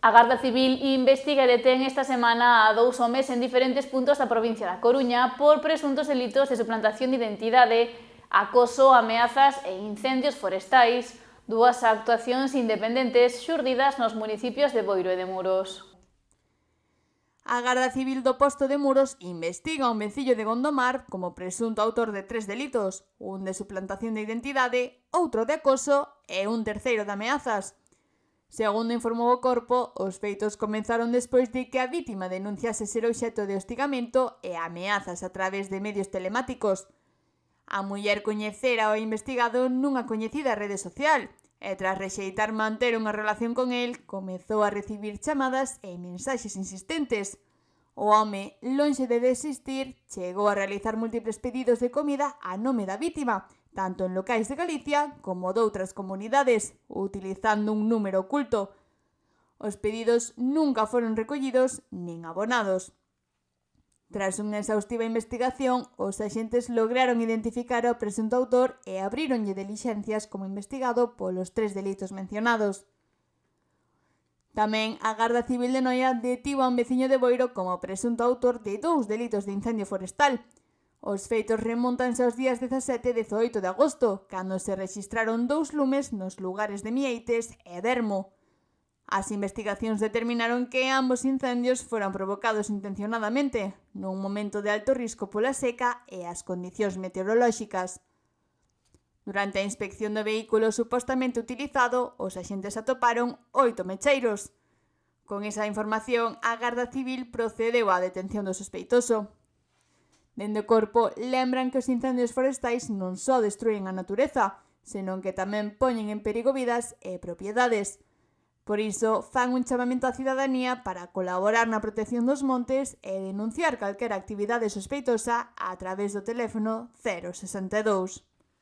A Garda Civil investiga e detén esta semana a 2 homes en diferentes puntos da provincia da Coruña por presuntos delitos de suplantación de identidade, acoso, ameazas e incendios forestais, dúas actuacións independentes xurdidas nos municipios de Boiro e de Muros. A Garda Civil do posto de Muros investiga un vencillo de Gondomar como presunto autor de 3 delitos, un de suplantación de identidade, outro de acoso e un terceiro de ameazas. Segundo informou o corpo, os feitos comenzaron despois de que a vítima denunciase ser obxecto de hostigamento e ameazas a través de medios telemáticos. A muller coñecera ao investigado nunha coñecida rede social e tras rexeitar manter unha relación con el, comezou a recibir chamadas e mensaxes insistentes. O home, lonxe de desistir, chegou a realizar múltiples pedidos de comida a nome da vítima, tanto en locais de Galicia como doutras comunidades, utilizando un número oculto. Os pedidos nunca foron recollidos nin abonados. Tras unha exhaustiva investigación, os axentes lograron identificar ao presunto autor e abríronlle dilixencias como investigado polos 3 delitos mencionados. Tamén a Garda Civil de Noia detivo a un veciño de Boiro como presunto autor de 2 delitos de incendio forestal. Os feitos remontanse aos días 17 e 18 de agosto, cando se rexistraron 2 lumes nos lugares de Mieites e Dermo. As investigacións determinaron que ambos incendios foran provocados intencionadamente, nun momento de alto risco pola seca e as condicións meteorolóxicas. Durante a inspección do vehículo supostamente utilizado, os axentes atoparon 8 mecheiros. Con esa información, a Garda Civil procedeu á detención do sospeitoso. Dende o corpo, lembran que os incendios forestais non só destruen a natureza, senón que tamén poñen en perigo vidas e propiedades. Por iso, fan un chamamento á cidadanía para colaborar na protección dos montes e denunciar calquera actividade sospeitosa a través do teléfono 062.